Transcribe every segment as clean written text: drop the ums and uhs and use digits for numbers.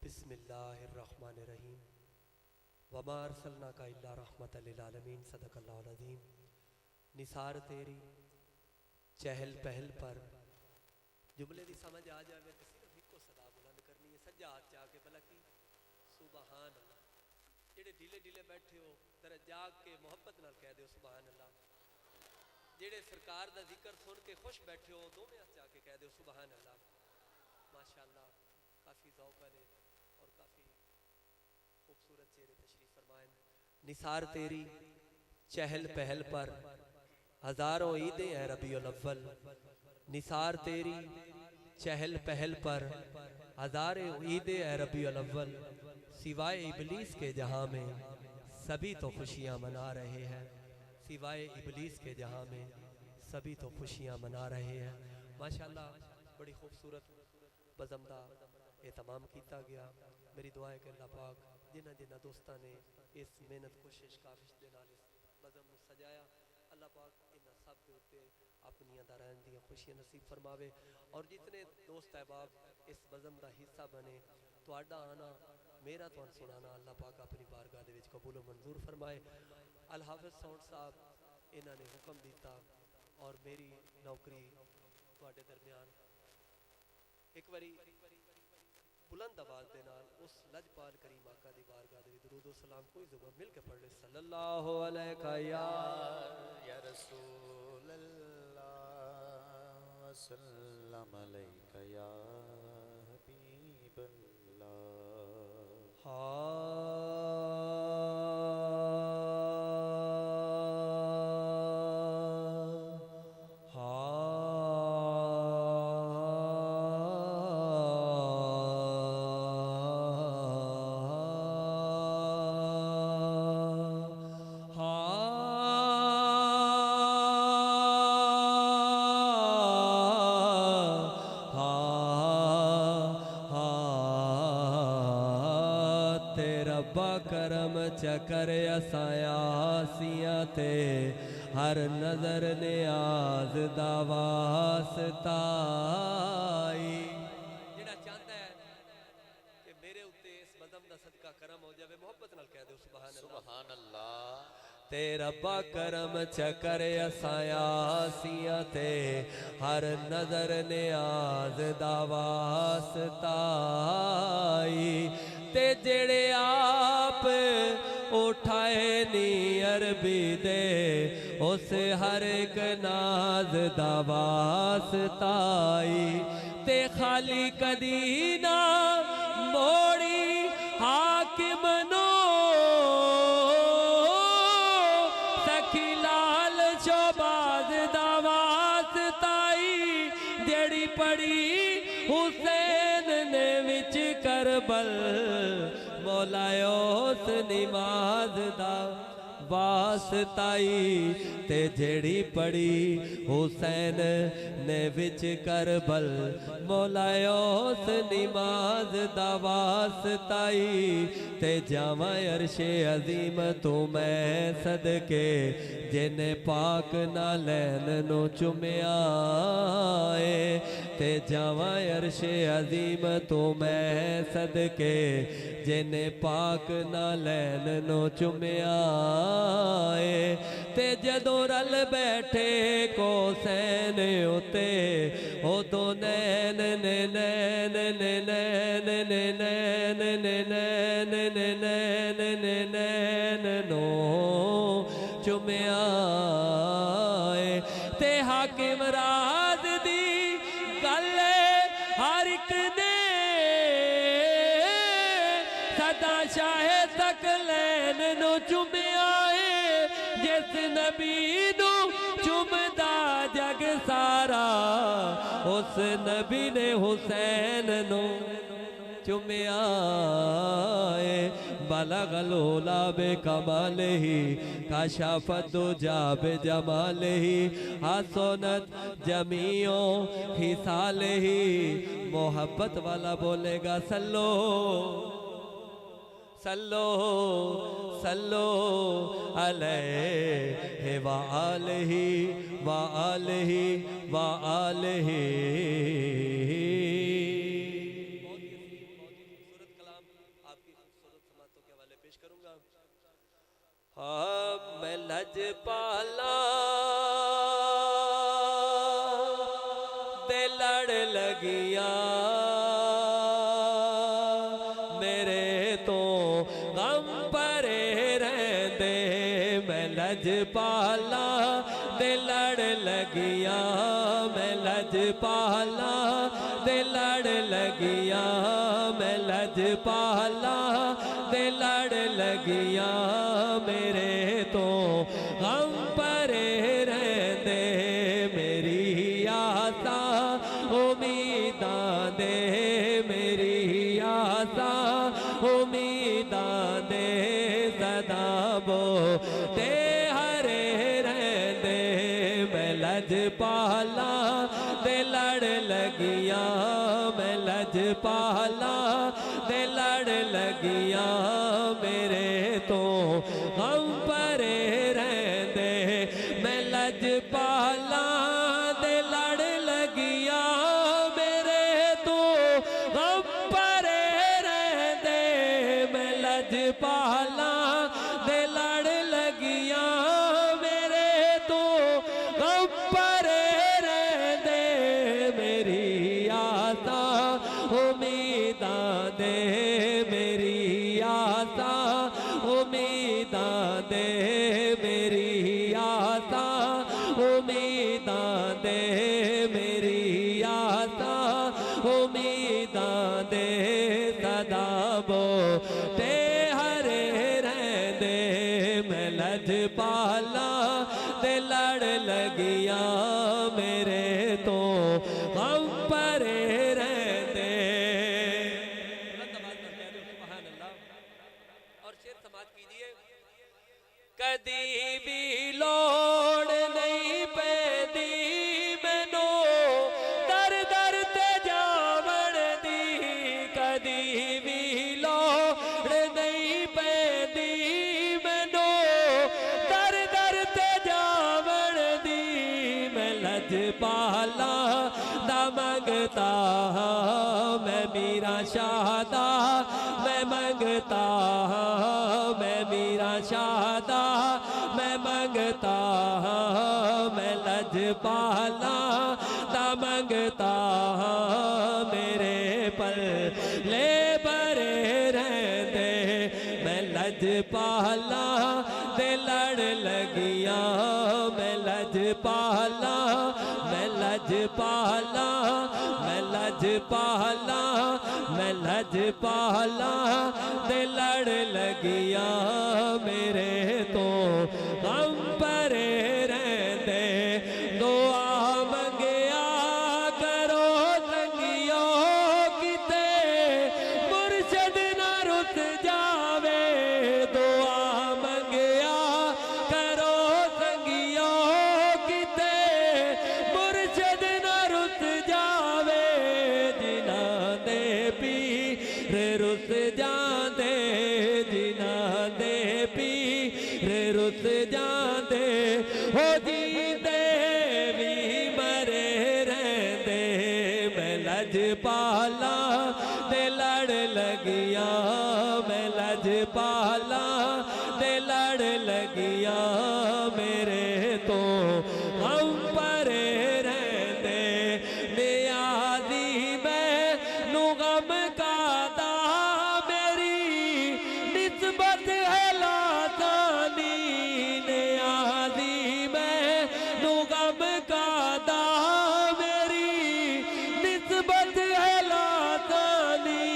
بسم اللہ الرحمن الرحیم وما ارسلناک الا رحمت للعالمین صدق اللہ العظیم۔ نثار تیری چہل پہل پر جملے دی سمجھ آ جاوے تو صرف ایک کو صدا بلند کرنی ہے، سجا ہاتھ چاہ کے بلا کی سبحان اللہ۔ جڑے ڈھیلے ڈھیلے بیٹھے ہو ذرا جاگ کے محبت نال کہہ دیو سبحان اللہ۔ جڑے سرکار دا ذکر سن کے خوش بیٹھے ہو دونوں ہاتھ چاہ کے کہہ دیو سبحان اللہ۔ ماشاءاللہ کافی ذوق والے اور کافی خوبصورت چہرے تشریف فرمائیں۔ نثار تیری چہل پہل پر ہزاروں عیدیں ہیں ربیع الاول، نثار تیری چہل پہل پر ہزاروں عیدیں ہیں ربیع الاول، سوائے ابلیس کے جہاں میں سبھی تو خوشیاں منا رہے ہیں، سوائے ابلیس کے جہاں میں سبھی تو خوشیاں منا رہے ہیں۔ ماشاءاللہ بڑی خوبصورت بزمدہ اہتمام کیتا گیا۔ میری دعا ہے کہ اللہ پاک جنہ جنہ دوستاں نے اس محنت کوشش کاوش دے نال اس بزم نو سجایا، اللہ پاک انہاں سب دے اوتے اپنی دارین دی خوشیاں نصیب فرماوے، اور جتنے دوست احباب اس بزم دا حصہ بنے تہاڈا آنا میرا تہاڈا سنانا اللہ پاک اپنی بارگاہ دے وچ قبول و منظور فرمائے۔ الحافظ ساؤنڈ صاحب انہاں نے حکم دیتا اور میری نوکری تہاڈے درمیان ایک باری بلند آواز دے نال اس لجپال کریم آقا دی بارگاہ دے درود و سلام کوئی زبان مل کے پڑھ لے۔ صلی اللہ علیہ یا رسول اللہ وسلم علیکہ یا حبیب اللہ۔ کرم چکر اسایا سیاں تے ہر نظر نیاز دا واسطائی۔ جڑا چاہتا ہے کہ میرے اوتے اس بزم دا صدقہ کرم ہو جاوے محبت نال کہہ دو سبحان اللہ۔ سبحان اللہ۔ تے ربا کرم چکر اسایا سیاں تے ہر نظر نیاز دا واسطائی، تے جڑے آپ اٹھائے نی عربی دے اس ہر ایک ناز دا واسطائی، تے خالی کدی نہ موڑی حاکم نو سکھی لال شوباز دا واسطائی، جڑی پڑی حسین نے وچ کربل مولایو اس نماز دا واسطائی، تے جڑی پڑی حسین نے وچ کربل مولایو اس نماز دا واسطائی، تے جاواں عرش عظیم تو میں صدقے جن پاک نالین نو چمیا اے، تے جاواں عرش عظیم تو میں صدقے جن پاک نالین نو چمیا اے، تے جدوں رل بیٹھے کو سین اتے او دو نین نین نین نین نین نین نین نو چمیا اے، تے حاکم راز دی گل ہر ایک نے صدا شاہ ثقلین نو چمیا اے، جس نبی نو چمدا جگ سارا اس نبی نے حسین نو چمیا اے، بلغ العلا بکمالہ کشف الدجا بجمالہ حسنت جمیع خصالہ۔ محبت والا بولے گا سلو سلو سلو علیہ وآلہ وآلہ وآلہ۔ خوبصورت کلام لجپالا دے لڑ لگیا میرے تو غم پرے رہندے میں لجپالا دے لڑ لگیا میں لجپالا دے لڑ لگیا میں لجپالا دے لڑ لگیا میرے تو غم پرے رہندے میری آسا امیداں دے میری آسا امیداں دے صدا بو تے ہرے رہندے میں لجپالا دے لڑ لگیا میں لجپالا دے لڑ لگیا میرے تو غم پرے رہندے میں لجپالا دے لڑ لگیا میرے تو غم پرے رہندے میں لجپالا دے لڑ لگیا میرے تو غم پرے رہندے میری آسا امیداں دے میری آسا امیداں دے میری آسا امیداں دے میری آسا امیداں دے صدا بو تے ہرے رہندے میں لجپالا دے لڑ لگیا میرے تو غم پرے رہندے سبحان اللہ اور شعر سماعت کیجئے کدی بھی لوڑ نہیں پیندی مینو در در تے جاون دی کدی بھی لوڑ نہیں پیندی مینو در در تے جاون دی میں لجپالا دا منگتا میں میرا شہدا میں منگتا میں میرا شہدا میں منگتا میں لجپالا دا منگتا میرے پل لے برے رہندے میں لجپالا دے لڑ لگیا میں لجپالا میں لجپالا میں لجپالا میں لجپالا دے لڑ لگیا میرے تو غم پرے رہندے دعا منگیا کرو سنگیو کتے مرشد نہ رس جاوے دعا منگیا کرو سنگیو کتے مرشد نہ رس جاوے جنہاں دے پیر رس جاندے جنہاں دے پیر رس جاندے ہو جیندے بھی مرے رہندے میں لجپالا دے لڑ لگیا میں لجپالا دے لڑ لگیا میرے تو غم پرے رہندے نیازی میں نو غم کا دا میری نسبت ہے لاسانی نیازی میں نو غم کا دا میری نسبت ہے لاسانی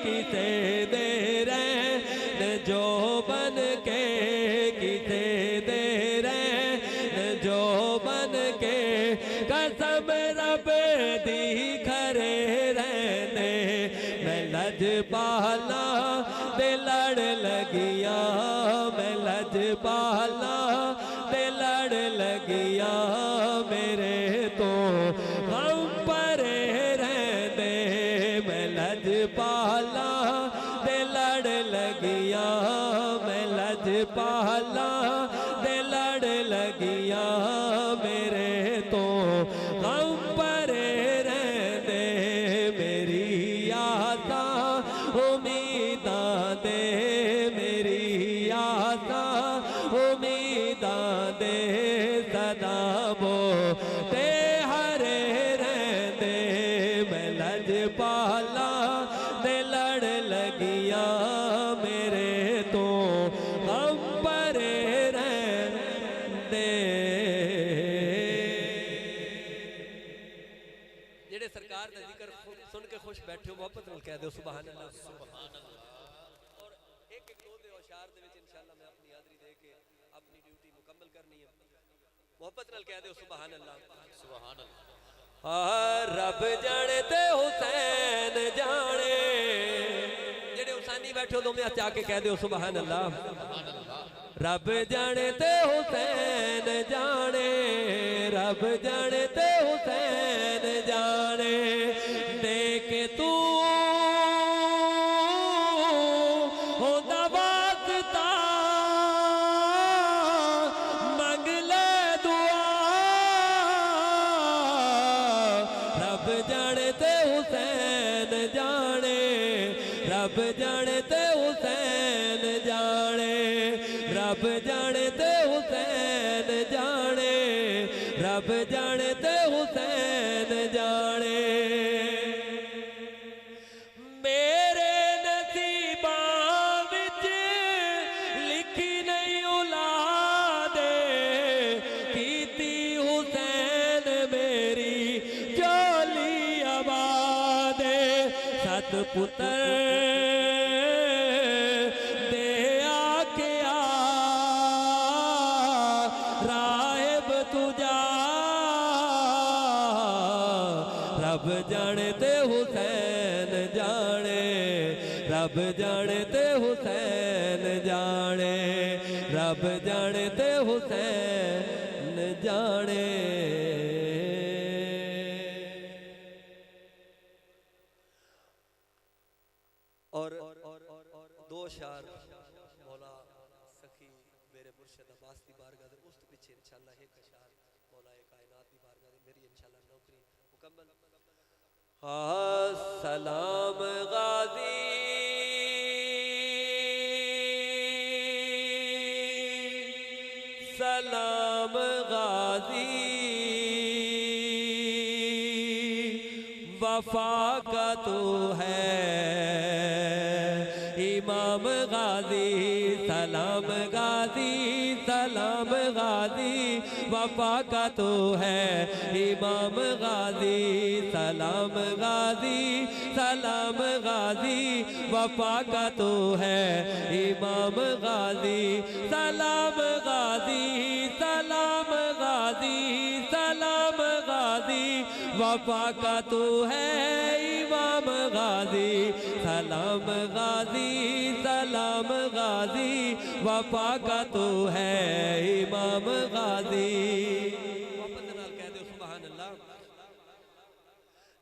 کسے دے رہن جو بن کے کسے دے رہن جو بن کے قسم رب دی کھرے رہنے میں لجپالا دے لڑ لگیا میں لجپالا دے لڑ لگیا میرے تو غم پرے رہندے میں لجپالا دے لڑ لگیا میں لجپالا دے لڑ لگیا میرے تو غم پرے رہندے میری آسا امیداں دے میری آسا امیداں لجپالا دے لڑ لگیاں میرے تو غم پرے رہن دے جڑے سرکار دا ذکر سن کے خوش بیٹھے ہو محبت نال کہہ دے سبحان اللہ سبحان اللہ اور ایک دو دے اشعار دے وچ انشاءاللہ میں اپنی حاضری دے کے اپنی ڈیوٹی مکمل کرنی ہے محبت نال کہہ دے سبحان اللہ سبحان اللہ رب جانے تے حسین جانے جڑے حسینی بیٹھے ہو دو میں چاہ کے کہہ دے سبحان اللہ رب جانے تے حسین جانے رب جانے تے حسین جانے دیکھ تو ہوتا واسطہ منگ لے دعا رب جانے تے حسین جانے رب جانے تے حسین جانے رب جانے تے حسین جانے رب جانے تے حسین جانے میرے نصیباں وچ لکھی نہیں اولاد کیتی حسین میری جولی آباد سات پتر رب جانے تے حسین جانے رب جانے تے حسین جانے رب جانے تے حسین جانے اور دو اشعار مولا سخی میرے مرشد عباس دی بارگاہ دے اس پیچھے انشاءاللہ ایک اشعار مولا کائنات دی بارگاہ دے میری انشاءاللہ نوکری مکمل سلام غازی سلام غازی وفا کا تو ہے امام غازی سلام غازی سلام غازی وفا کا تو ہے امام غازی سلام غازی سلام غازی وفا کا تو ہے امام غازی سلام غازی سلام غازی سلام غازی وفا کا تو ہے امام غازی سلام غازی سلام غازی وفا کا تو ہے امام غازی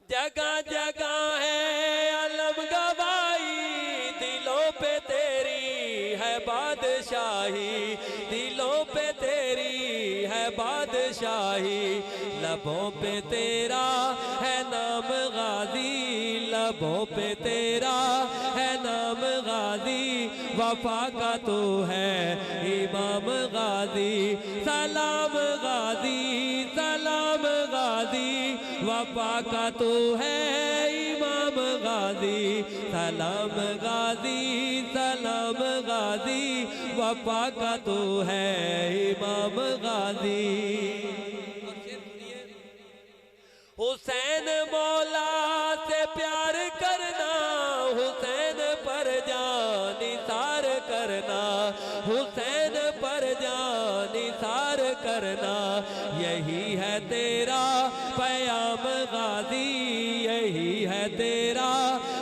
جگہ جگہ ہے علم گواہی دلوں پہ تیری ہے بادشاہی دلوں پہ تیری ہے بادشاہی لبوں پہ تیرا ہے نام غازی لبوں پہ تیرا ہے نام غازی وفا کا تو ہے امام غازی سلام غازی سلام غازی وفا کا تو ہے امام غازی سلام غازی سلام غازی وفا کا تو ہے امام غازی حسین مولا سے پیار کرنا حسین پر جان نثار کرنا حسین پر جان نثار کرنا یہی ہے تیرا پیام غازی یہی ہے تیرا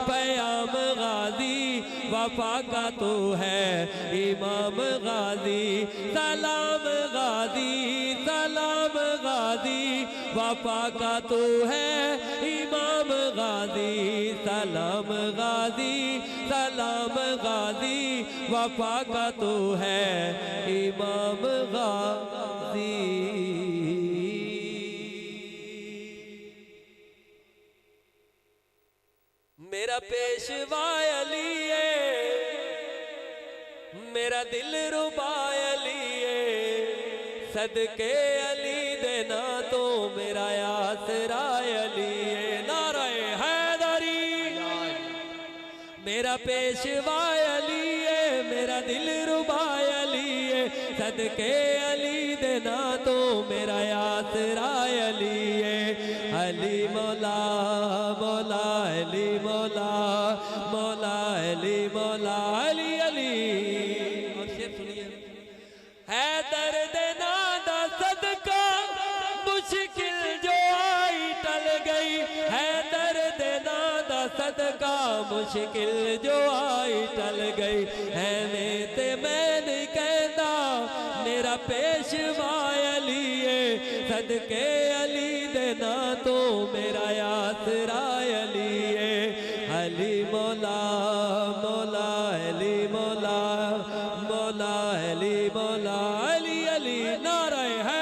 پیام غازی وفا کا تو ہے امام غازی سلام غازی سلام غازی وفا کا تو ہے امام غازی سلام غازی سلام غازی وفا کا تو ہے امام غازی میرا پیشوا علی ہے میرا دل ربا علی ہے صدقے علی دینا تو میرا یاسر علی ہے نعرہ حیدر میرا پیشوا علی ہے میرا دل ربا علی ہے صدقے علی دینا تو میرا آسرا علی ہے علی مولا مولا علی مولا مولا علی مولا علی علی اور شعر سنیے ہے درد نادا صدقہ مشکل جو آئی ٹل گئی ہے درد نادا صدقہ مشکل جو آئی ٹل گئی ہے میں نہیں کہتا میرا پیشوا علی ہے صدقے علی دینا تو میرا آسرا علی ہے علی مولا مولا علی مولا مولا علی مولا علی علی نعرہ ہے